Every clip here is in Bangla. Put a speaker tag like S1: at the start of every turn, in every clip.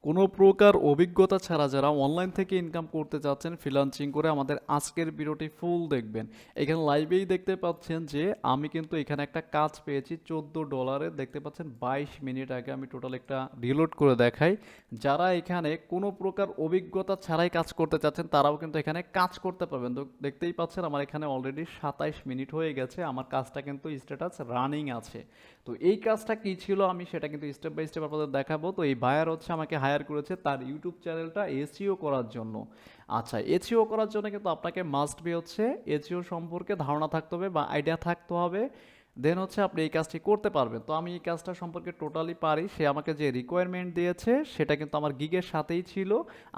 S1: কোনো প্রকার অভিজ্ঞতা ছাড়া যারা অনলাইন থেকে ইনকাম করতে চাচ্ছেন ফ্রিল্যান্সিং করে আমাদের আজকের ভিডিওটি ফুল দেখবেন। এখানে লাইভেই দেখতে পাচ্ছেন যে আমি কিন্তু এখানে একটা কাজ পেয়েছি $14 দেখতে পাচ্ছেন 22 মিনিট আগে আমি টোটাল একটা রিলোড করে দেখাই। যারা এখানে কোনো প্রকার অভিজ্ঞতা ছাড়াই কাজ করতে চাচ্ছেন তারাও কিন্তু এখানে কাজ করতে পারবেন। তো দেখতেই পাচ্ছেন আমার এখানে অলরেডি 27 মিনিট হয়ে গেছে, আমার কাজটা কিন্তু স্ট্যাটাস রানিং আছে। তো এই কাজটা কি ছিল আমি সেটা কিন্তু স্টেপ বাই স্টেপ আপনাদের দেখাবো। তো এই বায়ার হচ্ছে আমাকে হায়ার করেছে তার ইউটিউব চ্যানেলটা এসইও করার জন্য। আচ্ছা, এসইও করার জন্য কিন্তু আপনাকে মাস্ট বি হচ্ছে এসইও সম্পর্কে ধারণা থাকতে হবে বা আইডিয়া থাকতে হবে, দেন হচ্ছে আপনি এই কাজটি করতে পারবেন। তো আমি এই কাজটা সম্পর্কে টোটালি পারি, সে আমাকে যে রিকোয়ারমেন্ট দিয়েছে সেটা কিন্তু আমার গিগের সাথেই ছিল।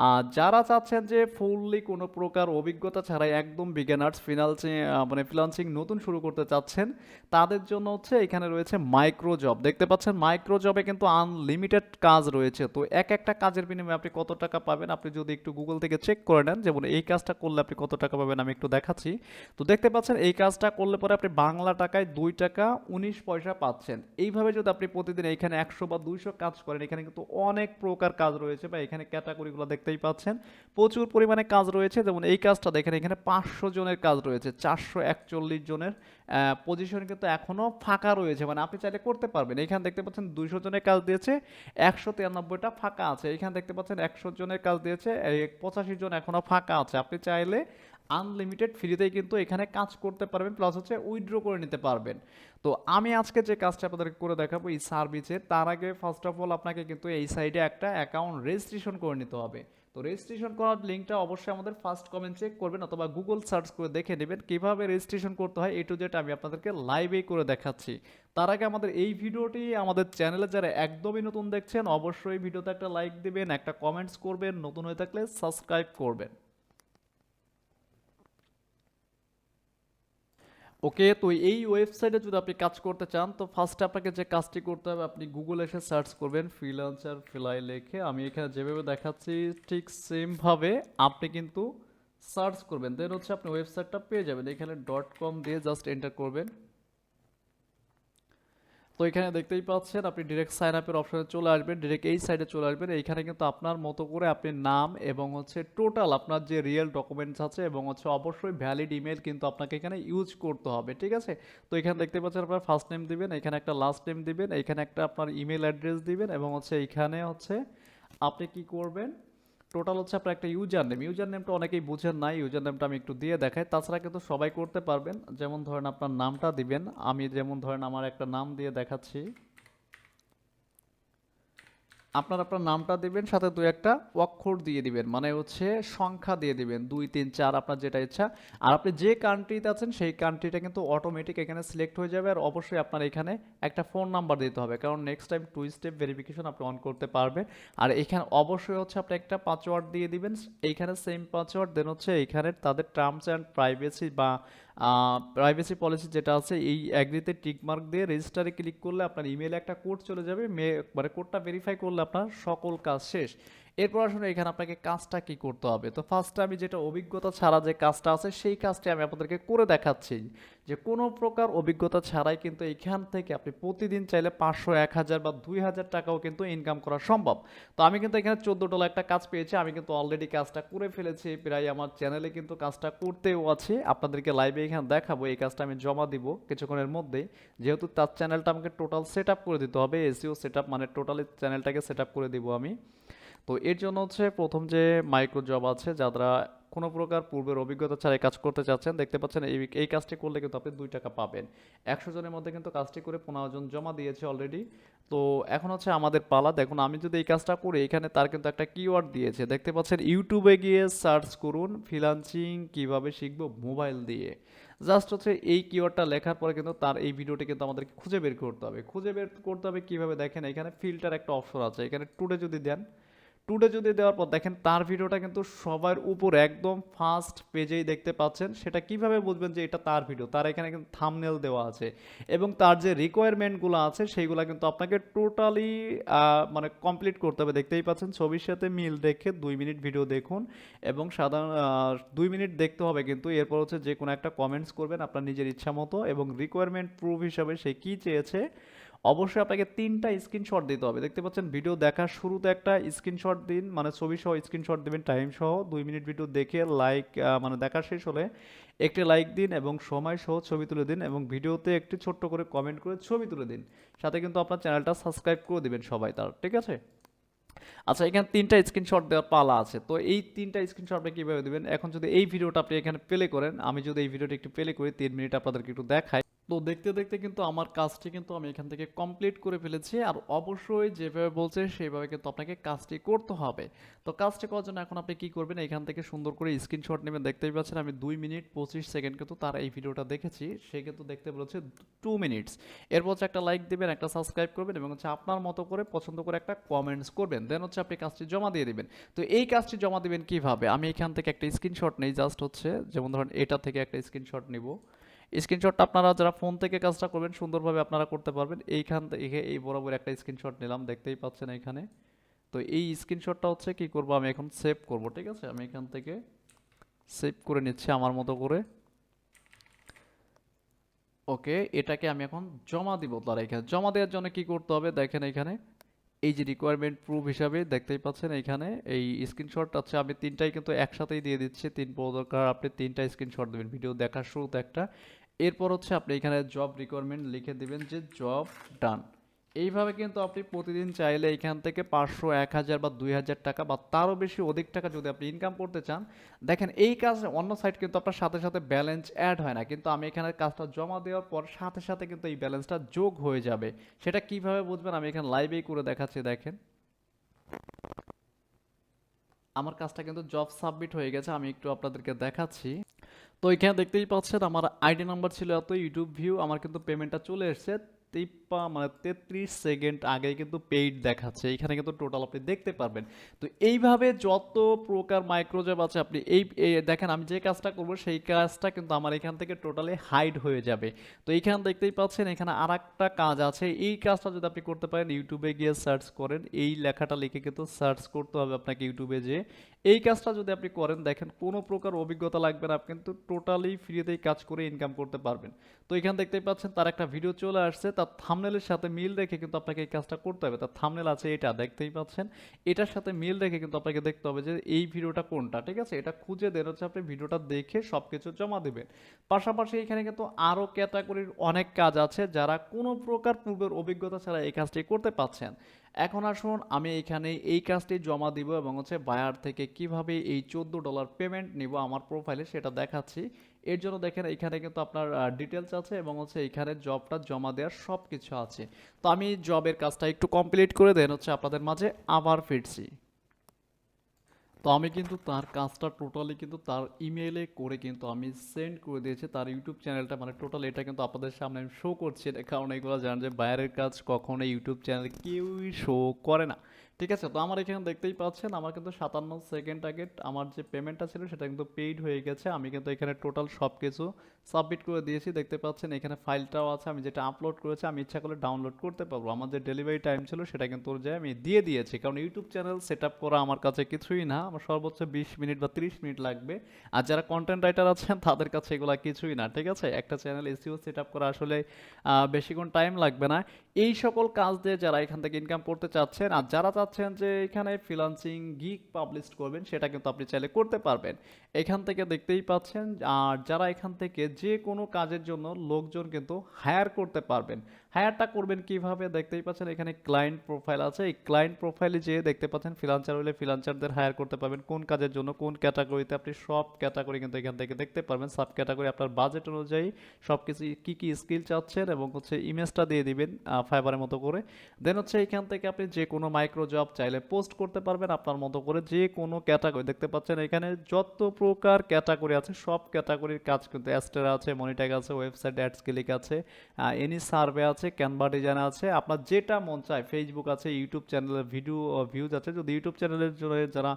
S1: আর যারা চাচ্ছেন যে ফুললি কোনো প্রকার অভিজ্ঞতা ছাড়াই একদম বিগিনার্স ফ্রিল্যান্সিং নতুন শুরু করতে চাচ্ছেন তাদের জন্য হচ্ছে এখানে রয়েছে মাইক্রো জব। দেখতে পাচ্ছেন মাইক্রো জবে কিন্তু আনলিমিটেড কাজ রয়েছে। তো এক একটা কাজের বিনিময়ে আপনি কত টাকা পাবেন আপনি যদি একটু গুগল থেকে চেক করে নেন, যেমন এই কাজটা করলে আপনি কত টাকা পাবেন আমি একটু দেখাচ্ছি। তো দেখতে পাচ্ছেন এই কাজটা করলে পরে আপনি বাংলা টাকায় 2 টাকা 19 পয়সা পাচ্ছেন। এইভাবে যদি আপনি প্রতিদিন এখানে 100 বা 200 কাজ করেন, এখানে কিন্তু অনেক প্রকার কাজ রয়েছে বা এখানে ক্যাটাগরিগুলো দেখতেই পাচ্ছেন প্রচুর পরিমাণে কাজ রয়েছে। যেমন এই কাজটা দেখেন এখানে 500 জনের কাজ রয়েছে, 441 জনের পজিশন কিন্তু এখনো ফাঁকা রয়েছে, মানে আপনি চাইলে করতে পারবেন। এখানে দেখতে পাচ্ছেন 200 জনের কাজ দিয়েছে, 193টা ফাঁকা আছে। এখানে দেখতে পাচ্ছেন 100 জনের কাজ দিয়েছে, 85 জন এখনো ফাঁকা আছে। আপনি চাইলে আনলিমিটেড ফ্রিতেই কিন্তু এখানে কাজ করতে পারবেন, প্লাস হচ্ছে উইথড্র করে নিতে পারবেন। তো আমি আজকে যে কাজটা আপনাদেরকে করে দেখাবো এই সার্ভিসের, তার আগে ফার্স্ট অফ অল আপনাকে কিন্তু এই সাইডে একটা অ্যাকাউন্ট রেজিস্ট্রেশন করে নিতে হবে। তো রেজিস্ট্রেশন করার লিঙ্কটা অবশ্যই আমাদের ফার্স্ট কমেন্ট চেক করবেন অথবা গুগল সার্চ করে দেখে নেবেন কিভাবে রেজিস্ট্রেশন করতে হয়। এ টু জেড আমি আপনাদেরকে লাইভেই করে দেখাচ্ছি। তার আগে আমাদের এই ভিডিওটি আমাদের চ্যানেলে যারা একদমই নতুন দেখছেন অবশ্যই ভিডিওতে একটা লাইক দিবেন, একটা কমেন্টস করবেন, নতুন হয়ে থাকলে সাবস্ক্রাইব করবেন। ওকে, তো এই ওয়েবসাইটে যদি আপনি কাজ করতে চান তো ফার্স্টে আপনাকে যে কাজটি করতে হবে আপনি গুগলে এসে সার্চ করবেন ফ্রিল্যান্সার ফ্লাই লিখে। আমি এখানে যেভাবে দেখাচ্ছি ঠিক সেমভাবে আপনি কিন্তু সার্চ করবেন, দেন হচ্ছে আপনি ওয়েবসাইটটা পেয়ে যাবেন। এখানে .com দিয়ে জাস্ট এন্টার করবেন। তো এখানে দেখতেই পাচ্ছেন আপনি ডিরেক্ট সাইন আপের অপশনে চলে আসবেন, ডিরেক্ট এই সাইডে চলে আসবেন। এইখানে কিন্তু আপনার মতো করে আপনি নাম এবং হচ্ছে টোটাল আপনার যে রিয়েল ডকুমেন্টস আছে এবং হচ্ছে অবশ্যই ভ্যালিড ইমেল কিন্তু আপনাকে এখানে ইউজ করতে হবে, ঠিক আছে? তো এখানে দেখতে পাচ্ছেন আপনার ফার্স্ট নেম দিবেন, এখানে একটা লাস্ট নেম দিবেন, এখানে একটা আপনার ইমেল অ্যাড্রেস দিবেন এবং হচ্ছে এখানে হচ্ছে আপনি কি করবেন, টোটাল হচ্ছে আপনার একটা ইউজার নেমটা অনেকেই বুঝেন না, ইউজার নেমটা আমি একটু দিয়ে দেখাই। তাছাড়া কিন্তু সবাই করতে পারবেন। যেমন ধরেন আপনার নামটা দিবেন, আমি যেমন ধরেন আমার একটা নাম দিয়ে দেখাচ্ছি। আপনার নামটা দিবেন, সাথে দুই একটা অক্ষর দিয়ে দিবেন, মানে হচ্ছে সংখ্যা দিয়ে দিবেন 2 3 4 আপনার যেটা ইচ্ছা। আর আপনি যে কান্ট্রিতে আছেন সেই কান্ট্রিটা কিন্তু অটোমেটিক এখানে সিলেক্ট হয়ে যাবে। আর অবশ্যই আপনার এখানে একটা ফোন নাম্বার দিতে হবে, কারণ নেক্সট টাইম 2 স্টেপ ভেরিফিকেশন আপনি অন করতে পারবেন। আর এখানে অবশ্যই হচ্ছে আপনি একটা পাসওয়ার্ড দিয়ে দিবেন, এইখানে সেম পাসওয়ার্ড। দেন হচ্ছে এইখানে তাদের টার্মস অ্যান্ড প্রাইভেসি বা প্রাইভেসি পলিসি যেটা আছে এই অ্যাগ্রিতে টিক মার্ক দিয়ে রেজিস্টারে ক্লিক করলে আপনার ইমেলে একটা কোড চলে যাবে, মানে কোডটা ভেরিফাই করলে আপনার সকল কাজ শেষ। এরপর আসলে এখানে আপনাকে কাজটা কি করতে হবে। তো ফার্স্টে আমি যেটা অভিজ্ঞতা ছাড়া যে কাজটা আছে সেই কাজটি আমি আপনাদেরকে করে দেখাচ্ছি, যে কোনো প্রকার অভিজ্ঞতা ছাড়াই কিন্তু এখান থেকে আপনি প্রতিদিন চাইলে 500 1000 বা 2000 টাকাও কিন্তু ইনকাম করা সম্ভব। তো আমি কিন্তু এখানে $14 একটা কাজ পেয়েছি, আমি কিন্তু অলরেডি কাজটা করে ফেলেছি, প্রায় আমার চ্যানেলে কিন্তু কাজটা করতেও আছে, আপনাদেরকে লাইভে এখানে দেখাবো। এই কাজটা আমি জমা দিব কিছুক্ষণের মধ্যেই, যেহেতু তার চ্যানেলটা আমাকে টোটাল সেট আপ করে দিতে হবে, এসইও সেট আপ মানে টোটালি চ্যানেলটাকে সেট আপ করে দিব আমি। তো এর জন্য হচ্ছে প্রথম যে মাইক্রো জব আছে, যারা কোনো প্রকার পূর্বের অভিজ্ঞতা ছাড়াই কাজ করতে চাচ্ছেন, দেখতে পাচ্ছেন এই কাজটি করলে কিন্তু আপনি 2 টাকা পাবেন। 100 জনের মধ্যে কিন্তু কাজটি করে 15 জন জমা দিয়েছে অলরেডি। তো এখন হচ্ছে আমাদের পালা। দেখুন আমি যদি এই কাজটা করি, এখানে তার কিন্তু একটা কিওয়ার্ড দিয়েছে, দেখতে পাচ্ছেন ইউটিউবে গিয়ে সার্চ করুন ফ্রিল্যান্সিং কিভাবে শিখবো মোবাইল দিয়ে। জাস্ট হচ্ছে এই কিওয়ার্ডটা লেখার পরে কিন্তু তার এই ভিডিওটি কিন্তু আমাদেরকে খুঁজে বের করতে হবে। খুঁজে বের করতে হবে কিভাবে, দেখেন এখানে ফিল্টার একটা অপশন আছে, এখানে টুডে যদি দেন, টুডে যদি দেওয়ার পর দেখেন তার ভিডিওটা কিন্তু সবার উপর একদম ফার্স্ট পেজেই দেখতে পাচ্ছেন। সেটা কিভাবে বুঝবেন যে এটা তার ভিডিও, তার এখানে কিন্তু থাম্বনেল দেওয়া আছে এবং তার যে রিকোয়ারমেন্টগুলো আছে সেইগুলো কিন্তু আপনাকে টোটালি মানে কমপ্লিট করতে হবে। দেখতেই পাচ্ছেন ছবির সাথে মিল রেখে 2 মিনিট ভিডিও দেখুন এবং সাধারণ 2 মিনিট দেখতে হবে কিন্তু। এরপর হচ্ছে যে কোনো একটা কমেন্টস করবেন আপনার নিজের ইচ্ছা মতো এবং রিকোয়ারমেন্ট প্রুফ হিসাবে সে কী চেয়েছে অবশ্যই আপনাকে 3টা স্ক্রিনশট দিতে হবে। দেখতে পাচ্ছেন ভিডিও দেখার শুরুতে একটা স্ক্রিনশট দিন, মানে ছবি সহ স্ক্রিনশট দিবেন টাইম সহ। 2 মিনিট ভিডিও দেখে লাইক মানে দেখা শেষ হলে একটি লাইক দিন এবং সময় সহ ছবি তুলে দিন এবং ভিডিওতে একটি ছোট্ট করে কমেন্ট করে ছবি তুলে দিন। সাথে কিন্তু আপনার চ্যানেলটা সাবস্ক্রাইব করে দিবেন সবাই তার, ঠিক আছে? আচ্ছা, এখানে 3টা স্ক্রিনশট দেওয়ার পালা আছে। তো এই 3টা স্ক্রিনশট আপনি কিভাবে দিবেন? এখন যদি এই ভিডিওটা আপনি এখানে প্লে করেন, আমি যদি এই ভিডিওটা একটু প্লে করি 3 মিনিট আপনাদেরকে একটু দেখাই। তো দেখতে দেখতে কিন্তু আমার কাজটি কিন্তু আমি এখান থেকে কমপ্লিট করে ফেলেছি। আর অবশ্যই যেভাবে বলছে সেভাবে কিন্তু আপনাকে কাজটি করতে হবে। তো কাজটি করার জন্য এখন আপনি কি করবেন? এখান থেকে সুন্দর করে স্ক্রিনশট নেবেন। দেখতেই পাচ্ছেন আমি 2 মিনিট 25 সেকেন্ড কিন্তু তার এই ভিডিওটা দেখেছি। সে কিন্তু দেখতে বলেছে 2 মিনিটস। এরপর হচ্ছে একটা লাইক দিবেন, একটা সাবস্ক্রাইব করবেন এবং হচ্ছে আপনার মতো করে পছন্দ করে একটা কমেন্টস করবেন। দেন হচ্ছে আপনি কাজটি জমা দিয়ে দিবেন। তো এই কাজটি জমা দিবেন কিভাবে? আমি এখান থেকে একটা স্ক্রিনশট নেই, জাস্ট হচ্ছে যেমন ধরেন এটা থেকে একটা স্ক্রিনশট নিব। স্ক্রিনশটটা আপনারা যারা ফোন থেকে কাজটা করবেন সুন্দরভাবে আপনারা করতে পারবেন। এইখান থেকে এই বরাবর একটা স্ক্রিনশট নিলাম, দেখতেই পাচ্ছেন এখানে। তো এই স্ক্রিনশটটা হচ্ছে কি করব, আমি এখন সেভ করব, ঠিক আছে? আমি এখান থেকে সেভ করে নিচ্ছি আমার মতো করে। ওকে, এটাকে আমি এখন জমা দিব। তার এখানে জমা দেওয়ার জন্য কি করতে হবে দেখেন এখানে, এই যে রিকোয়ারমেন্ট প্রুফ হিসাবে দেখতেই পাচ্ছেন এইখানে এই স্ক্রিনশট আছে, আমি 3টাই কিন্তু একসাথেই দিয়ে দিচ্ছি। 3 প্রকার আপনি 3টা স্ক্রিনশট দেবেন ভিডিও দেখার শুরুতে একটা। এরপর হচ্ছে আপনি এখানে জব রিকোয়ারমেন্ট লিখে দিবেন যে জব ডান। এইভাবে কিন্তু আপনি প্রতিদিন চাইলে এখান থেকে 500, 1000 বা 2000 টাকা বা তারও বেশি অধিক টাকা যদি আপনি ইনকাম করতে চান। দেখেন এই কাজ অন্য সাইট কিন্তু আপনার সাথে সাথে ব্যালেন্স অ্যাড হয় না, কিন্তু আমি এখানে কাজটা জমা দেওয়ার পর সাথে সাথে কিন্তু এই ব্যালেন্সটা যোগ হয়ে যাবে। সেটা কিভাবে বুঝবেন? আমি এখানে লাইভেই করে দেখাচ্ছি, দেখেন আমার কাজটা কিন্তু জব সাবমিট হয়ে গেছে। আমি একটু আপনাদেরকে দেখাচ্ছি। তো এখানে দেখতেই পাচ্ছেন আমার আইডি নাম্বার ছিল এত, ইউটিউব ভিউ আমার কিন্তু পেমেন্টটা চলে এসেছে। মানে 33 সেকেন্ড আগেই কিন্তু পেইড দেখাচ্ছে, এখানে কিন্তু টোটাল আপনি দেখতে পারবেন। তো এইভাবে যত প্রকার মাইক্রোজব আছে আপনি দেখেন আমি যে কাজটা করব সেই কাজটা কিন্তু আমার এখান থেকে টোটালি হাইড হয়ে যাবে। তো এইখানে দেখতেই পাচ্ছেন এখানে আর একটা কাজ আছে, এই কাজটা যদি আপনি করতে পারেন ইউটিউবে গিয়ে সার্চ করেন, এই লেখাটা লিখে কিন্তু সার্চ করতে হবে আপনাকে ইউটিউবে, যে এই কাজটা যদি আপনি করেন দেখেন কোনো প্রকার অভিজ্ঞতা লাগবে না, আপনি কিন্তু টোটালি ফ্রিতেই কাজ করে ইনকাম করতে পারবেন। তো এখানে দেখতেই পাচ্ছেন তার একটা ভিডিও চলে আসছে, তার থাম্বনেলের সাথে মিল রেখে কিন্তু আপনাকে এই কাজটা করতে হবে। তার থাম্বনেল আছে এটা, দেখতেই পাচ্ছেন এটার সাথে মিল রেখে কিন্তু আপনাকে দেখতে হবে যে এই ভিডিওটা কোনটা, ঠিক আছে? এটা খুঁজে দেন হচ্ছে আপনি ভিডিওটা দেখে সবকিছু জমা দেবেন। পাশাপাশি এখানে কিন্তু আরো ক্যাটাগরির অনেক কাজ আছে যারা কোনো প্রকার পূর্বের অভিজ্ঞতা ছাড়া এই কাজটি করতে পাচ্ছেন। এখন আসুন আমি এখানে এই কাজটি জমা দিব এবং হচ্ছে বায়ার থেকে কিভাবে এই $14 পেমেন্ট নিব আমার প্রোফাইলে সেটা দেখাচ্ছি। এর জন্য দেখেন এখানে কিন্তু আপনার ডিটেলস আছে এবং হচ্ছে এখানে জবটা জমা দেওয়ার সব কিছু আছে। তো আমি জবের কাজটা একটু কমপ্লিট করে দেন হচ্ছে আপনাদের মাঝে আবার ফিরছি। তো আমি কিন্তু তার কাজটা টোটালি কিন্তু তার ইমেইলে করে কিন্তু আমি সেন্ড করে দিয়েছি তার ইউটিউব চ্যানেলটা, মানে টোটাল এটা কিন্তু আপনাদের সামনে আমি শো করছি না, কারণ এগুলো জানেন যে বাইরের কাজ কখনো ইউটিউব চ্যানেলে কেউই শো করে না, ঠিক আছে? তো আমার এখানে দেখতেই পাচ্ছেন আমার কিন্তু 57 সেকেন্ড আগে আমার যে পেমেন্টটা ছিল সেটা কিন্তু পেইড হয়ে গেছে। আমি কিন্তু এখানে টোটাল সব কিছু সাবমিট করে দিয়েছি, দেখতে পাচ্ছেন এখানে ফাইলটাও আছে, আমি যেটা আপলোড করেছি আমি ইচ্ছা করলে ডাউনলোড করতে পারবো। আমার যে ডেলিভারি টাইম ছিল সেটা কিন্তু ওর যায় আমি দিয়ে দিয়েছি, কারণ ইউটিউব চ্যানেল সেট আপ করা আমার কাছে কিছুই না, আমার সর্বোচ্চ 20 মিনিট বা 30 মিনিট লাগবে। আর যারা কন্টেন্ট রাইটার আছেন তাদের কাছে এগুলো কিছুই না, ঠিক আছে? একটা চ্যানেল এসইও সেট আপ করা আসলে বেশিক্ষণ টাইম লাগবে না। এই সকল কাজ দিয়ে যারা এখান থেকে ইনকাম করতে চাচ্ছেন আর যারা চাচ্ছেন যে এখানে ফ্রিল্যান্সিং গিগ পাবলিশ করবেন সেটা কিন্তু আপনি চাইলে করতে পারবেন। এখান থেকে দেখতেই পাচ্ছেন, আর যারা এখান থেকে যে কোনো কাজের জন্য লোকজন কিন্তু হায়ার করতে পারবেন। হায়ারটা করবেন কিভাবে? দেখতেই পাচ্ছেন এখানে ক্লায়েন্ট প্রোফাইল আছে, এই ক্লায়েন্ট প্রোফাইলে যেয়ে দেখতে পাচ্ছেন ফ্রিল্যান্সার হলে ফ্রিল্যান্সারদের হায়ার করতে পারবেন কোন কাজের জন্য কোন ক্যাটাগরিতে, আপনি সব ক্যাটাগরি কিন্তু এখান থেকে দেখতে পারবেন। সাব ক্যাটাগরি আপনার বাজেট অনুযায়ী সব কিছু কি কি স্কিল চাচ্ছেন এবং হচ্ছে ইমেজটা দিয়ে দিবেন ফাইবারের মতো করে। দেন হচ্ছে এখান থেকে আপনি যে কোনো মাইক্রো জব চাইলে পোস্ট করতে পারবেন আপনার মতো করে, যে কোনো ক্যাটাগরি দেখতে পাচ্ছেন এখানে যত প্রকার ক্যাটাগরি আছে সব ক্যাটাগরির কাজ কিন্তু অ্যাস্টেরা আছে, মনিট্যাগ আছে, ওয়েবসাইট অ্যাডস ক্লিক আছে, এনি সার্ভে আছে, ক্যানভা ডিজাইন আছে, আপনার যেটা মন চায়, ফেসবুক আছে, ইউটিউব চ্যানেলের ভিডিও ভিউজ আছে। যদি ইউটিউব চ্যানেলের জন্য যারা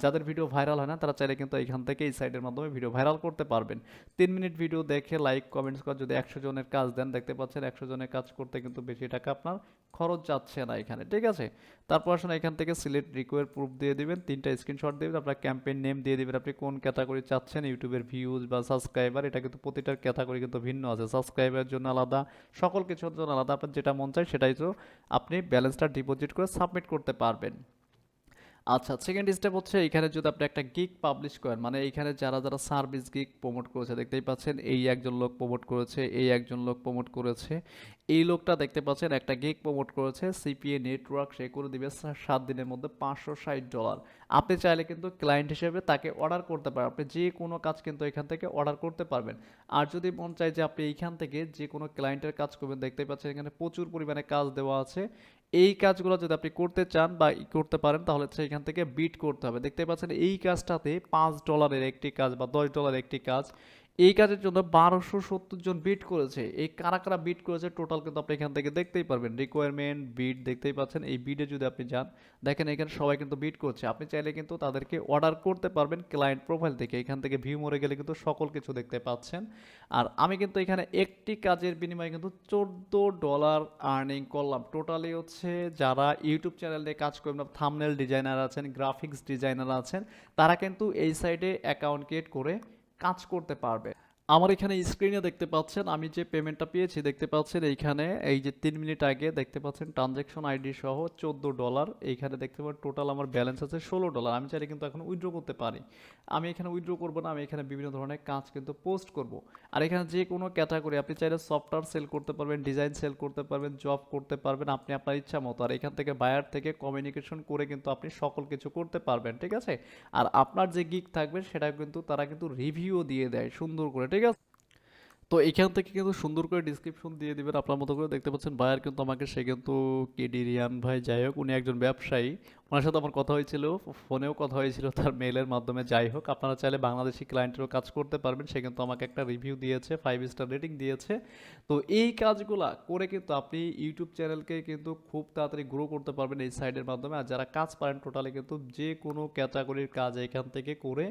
S1: যাদের ভিডিও ভাইরাল হয় না তারা চাইলে কিন্তু এখান থেকে এই সাইটের মাধ্যমে ভিডিও ভাইরাল করতে পারবেন। 3 মিনিট ভিডিও দেখে লাইক কমেন্টস করে যদি 100 জনের কাজ দেন, দেখতে পাচ্ছেন 100 জনের কাজ করতে কিন্তু বেশি টাকা আপনার খরচ যাচ্ছে না এখানে, ঠিক আছে? তারপর আসলে এখান থেকে সিলেক্ট রিকোয়ার প্রুফ দিয়ে দিবেন, 3টা স্ক্রিনশট দিবেন, আপনার ক্যাম্পেইন নেম দিয়ে দিবেন, আপনি কোন ক্যাটাগরি চাচ্ছেন, ইউটিউবের ভিউজ বা সাবস্ক্রাইবার, এটা কিন্তু প্রতিটার ক্যাটাগরি কিন্তু ভিন্ন আছে, সাবস্ক্রাইবারের জন্য আলাদা, সকল কিছুর জন্য আলাদা, আপনার যেটা মন চায় সেটাই তো আপনি ব্যালেন্সটা ডিপোজিট করে সাবমিট করতে পারবেন। আচ্ছা, সেকেন্ড স্টেপ হচ্ছে এখানে যদি আপনি একটা গিগ পাবলিশ করেন, মানে এইখানে যারা যারা সার্ভিস গিগ প্রমোট করেছে দেখতেই পাচ্ছেন, এই একজন লোক প্রমোট করেছে, এই একজন লোক প্রমোট করেছে, এই লোকটা দেখতে পাচ্ছেন একটা গিগ প্রমোট করেছে, সিপিএ নেটওয়ার্ক সে করে দিবে 7 দিনের মধ্যে $560। আপনি চাইলে কিন্তু ক্লায়েন্ট হিসেবে তাকে অর্ডার করতে পারেন, আপনি যে কোনো কাজ কিন্তু এখান থেকে অর্ডার করতে পারবেন। আর যদি মন চায় যে আপনি এইখান থেকে যে কোনো ক্লায়েন্টের কাজ করবেন, দেখতেই পাচ্ছেন এখানে প্রচুর পরিমাণে কাজ দেওয়া আছে। এই কাজগুলো যদি আপনি করতে চান বা করতে পারেন তাহলে হচ্ছে এখান থেকে বিট করতে হবে। দেখতে পাচ্ছেন এই কাজটাতে $5 একটি কাজ বা $10 একটি কাজ, এই কাজের জন্য 1270 জন বিট করেছে। এই কারা কারা বিট করেছে টোটাল কিন্তু আপনি এখান থেকে দেখতেই পারবেন। রিকোয়ারমেন্ট বিট দেখতেই পাচ্ছেন, এই বিটে যদি আপনি যান দেখেন এখানে সবাই কিন্তু বিট করছে। আপনি চাইলে কিন্তু তাদেরকে অর্ডার করতে পারবেন ক্লায়েন্ট প্রোফাইল থেকে। এখান থেকে ভিউ মোরে গেলে কিন্তু সকল কিছু দেখতে পাচ্ছেন। আর আমি কিন্তু এখানে একটি কাজের বিনিময়ে কিন্তু $14 আর্নিং করলাম। টোটালি হচ্ছে যারা ইউটিউব চ্যানেল নিয়ে কাজ করবেন, থাম্বনেল ডিজাইনার আছেন, গ্রাফিক্স ডিজাইনার আছেন, তারা কিন্তু এই সাইডে অ্যাকাউন্ট ক্রিয়েট করে কাজ করতে পারবে। আমার এখানে স্ক্রিনে দেখতে পাচ্ছেন আমি যে পেমেন্টটা পেয়েছি, দেখতে পাচ্ছেন এইখানে এই যে 3 মিনিট আগে দেখতে পাচ্ছেন ট্রানজ্যাকশন আইডি সহ $14। এইখানে দেখতে পাচ্ছেন টোটাল আমার ব্যালেন্স আছে $16। আমি চাইলে কিন্তু এখন উইথড্র করতে পারি। আমি এখানে উইথড্র করব না, আমি এখানে বিভিন্ন ধরনের কাজ কিন্তু পোস্ট করব। আর এখানে যে কোনো ক্যাটাগরি আপনি চাইলে সফটওয়্যার সেল করতে পারবেন, ডিজাইন সেল করতে পারবেন, জব করতে পারবেন আপনি আপনার ইচ্ছা মতো। আর এখান থেকে বায়ার থেকে কমিউনিকেশন করে কিন্তু আপনি সকল কিছু করতে পারবেন, ঠিক আছে। আর আপনার যে গিগ থাকবে সেটা কিন্তু তারা কিন্তু রিভিউ দিয়ে দেয় সুন্দর করে, ঠিক আছে। তো এখান থেকে কিন্তু সুন্দর করে ডিসক্রিপশন দিয়ে দিবেন আপনার মতো করে। দেখতে পাচ্ছেন বায়ার কিন্তু আমাকে, সে কিন্তু কেডি রিয়ান ভাই, যাই হোক উনি একজন ব্যবসায়ী, ওনার সাথে আমার কথা হয়েছিল, ফোনেও কথা হয়েছিল তার মেইলের মাধ্যমে। যাই হোক আপনারা চাইলে বাংলাদেশি ক্লায়েন্টেরও কাজ করতে পারবেন। সে কিন্তু আমাকে একটা রিভিউ দিয়েছে, 5 স্টার রেটিং দিয়েছে। তো এই কাজগুলা করে কিন্তু আপনি ইউটিউব চ্যানেলকে কিন্তু খুব তাড়াতাড়ি গ্রো করতে পারবেন এই সাইডের মাধ্যমে। আর যারা কাজ পারেন টোটালি কিন্তু যে কোনো ক্যাটাগরির কাজ এখান থেকে করে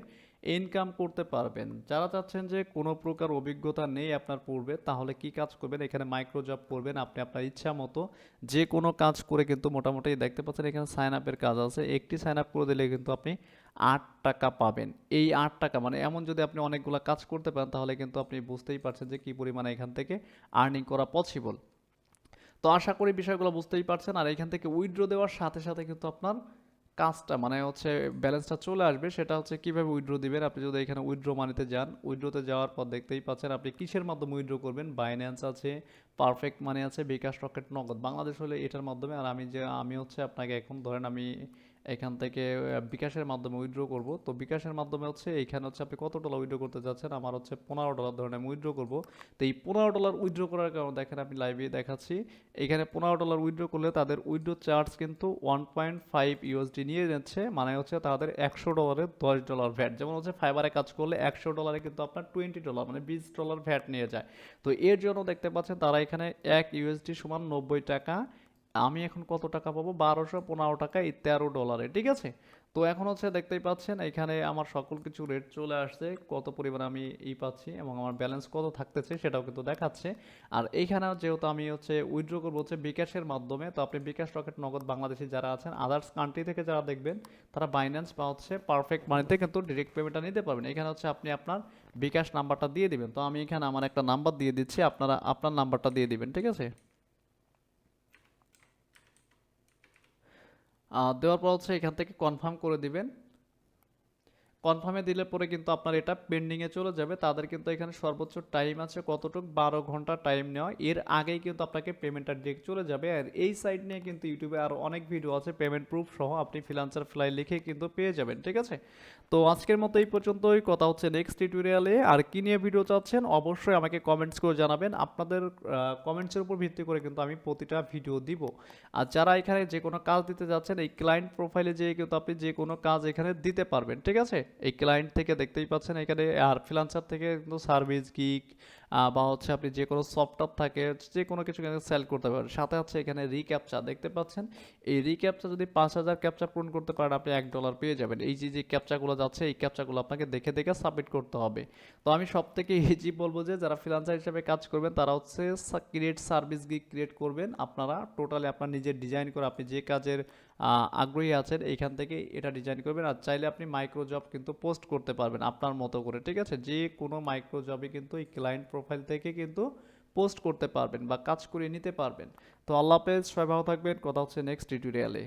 S1: ইনকাম করতে পারবেন। যারা চাচ্ছেন যে কোনো প্রকার অভিজ্ঞতা নেই আপনার পূর্বে, তাহলে কি কাজ করবেন, এখানে মাইক্রো জব করবেন আপনি আপনার ইচ্ছা মতো যে কোনো কাজ করে কিন্তু মোটামুটি দেখতে পাচ্ছেন এখানে সাইন আপের কাজ আছে। একটি সাইন আপ করে দিলে কিন্তু আপনি $8 পাবেন। এই $8 মানে এমন যদি আপনি অনেকগুলো কাজ করতে পারেন তাহলে কিন্তু আপনি বুঝতেই পারছেন যে কি পরিমাণে এখান থেকে আর্নিং করা পসিবল। তো আশা করি বিষয়গুলো বুঝতেই পারছেন। আর এখান থেকে উইথড্র দেওয়ার সাথে সাথে কিন্তু আপনার কাজটা মানে হচ্ছে ব্যালেন্সটা চলে আসবে। সেটা হচ্ছে কিভাবে উইথড্র দিবেন। আপনি যদি এখানে উইথড্র মানিতে যান, উইথড্রতে যাওয়ার পর দেখতেই পাচ্ছেন আপনি কিসের মাধ্যমে উইথড্র করবেন। বাইন্যান্স আছে, পারফেক্ট মানি আছে, বিকাশ রকেট, নগদ। বাংলাদেশ হলে এটার মাধ্যমে। আর আমি হচ্ছে আপনাকে এখন ধরেন আমি এখান থেকে বিকাশের মাধ্যমে উইথড্র করব। তো বিকাশের মাধ্যমে হচ্ছে এইখানে হচ্ছে আপনি কত ডলার উইথড্র করতে যাচ্ছেন, আমার হচ্ছে $15 ধরেন আমি উইথড্র করব। তো এই $15 উইথড্র করার কারণে দেখেন আমি লাইভে দেখাচ্ছি, এখানে $15 উইথড্র করলে তাদের উইথড্র চার্জ কিন্তু 1.5 ইউএসডি নিয়ে যাচ্ছে। মানে হচ্ছে তাদের $100 $10 ভ্যাট। যেমন হচ্ছে ফাইবারে কাজ করলে $100 কিন্তু আপনার $20 মানে $20 ভ্যাট নিয়ে যায়। তো এর জন্য দেখতে পাচ্ছেন তারা এখানে 1 ইউএসডি সমান 90 টাকা। আমি এখন কত টাকা পাবো, 1215 টাকা, এই $13, ঠিক আছে। তো এখন হচ্ছে দেখতেই পাচ্ছেন এখানে আমার সকল কিছু রেট চলে আসছে, কত পরিমাণ আমি পাচ্ছি এবং আমার ব্যালেন্স কত থাকতেছে সেটাও কিন্তু দেখাচ্ছে। আর এইখানে যেহেতু আমি হচ্ছে উইথড্র করবো হচ্ছে বিকাশের মাধ্যমে, তো আপনি বিকাশ রকেট, নগদ, বাংলাদেশি যারা আছেন আদার্স কান্ট্রি থেকে যারা দেখবেন তারা বাইন্যান্স বা হচ্ছে পারফেক্ট মানিতে কিন্তু ডিরেক্ট পেমেন্টটা নিতে পারবেন। এখানে হচ্ছে আপনি আপনার বিকাশ নাম্বারটা দিয়ে দিবেন। তো আমি এখানে আমার একটা নাম্বার দিয়ে দিচ্ছি, আপনারা আপনার নাম্বারটা দিয়ে দিবেন, ঠিক আছে। দেওয়ার পর হচ্ছে এখান থেকে কনফার্ম করে দিবেন। কনফার্মে দিলে পরে কিন্তু আপনার এটা পেন্ডিংয়ে চলে যাবে। তাদের কিন্তু এখানে সর্বোচ্চ টাইম আছে কতটুক, 12 ঘন্টা টাইম নেওয়া। এর আগেই কিন্তু আপনাকে পেমেন্টটা ডিরেক্ট চলে যাবে। আর এই সাইট নিয়ে কিন্তু ইউটিউবে আরও অনেক ভিডিও আছে পেমেন্ট প্রুফ সহ, আপনি ফ্রিল্যান্সার ফ্লাই লিখে কিন্তু পেয়ে যাবেন, ঠিক আছে। তো আজকের মতো এই পর্যন্তই, কথা হচ্ছে নেক্সট টিউটোরিয়ালে। আর কি নিয়ে ভিডিও চাচ্ছেন অবশ্যই আমাকে কমেন্টস করে জানাবেন। আপনাদের কমেন্টসের উপর ভিত্তি করে কিন্তু আমি প্রতিটা ভিডিও দিব। আর যারা এখানে যে কোনো কাজ দিতে যাচ্ছেন এই ক্লায়েন্ট প্রোফাইলে যেয়ে কিন্তু আপনি যে কোনো কাজ এখানে দিতে পারবেন, ঠিক আছে। এই ক্লায়েন্ট থেকে দেখতেই পাচ্ছেন এখানে, আর ফ্রিল্যান্সার থেকে কিন্তু সার্ভিস গিগ বা হচ্ছে আপনি যে কোনো সফটওয়্যার থাকে যে কোনো কিছু সেল করতে পারেন। সাথে হচ্ছে এখানে রিক্যাপচা দেখতে পাচ্ছেন, এই রিক্যাপচা যদি 5000 ক্যাপচা পূরণ করতে পারেন আপনি $1 পেয়ে যাবেন। এই যে যে ক্যাপচাগুলো যাচ্ছে এই ক্যাপচাগুলো আপনাকে দেখে দেখে সাবমিট করতে হবে। তো আমি সব থেকে ইজি বলবো যে যারা ফ্রিল্যান্সার হিসেবে কাজ করবেন তারা হচ্ছে ক্রিয়েট সার্ভিস গিগ ক্রিয়েট করবেন আপনারা। টোটালি আপনার নিজের ডিজাইন করে আপনি যে কাজের আগ্রহী আছেন এইখান থেকে এটা ডিজাইন করবেন। আর চাইলে আপনি মাইক্রো জব কিন্তু পোস্ট করতে পারবেন আপনার মতো করে, ঠিক আছে। যে কোনো মাইক্রো জবই কিন্তু এই ক্লায়েন্ট প্রোফাইল থেকে কিন্তু পোস্ট করতে পারবেন বা কাজ করে নিতে পারবেন। তো আল্লাহ হাফেজ, সবাই ভালো থাকবেন, কথা হচ্ছে নেক্সট টিউটোরিয়ালে।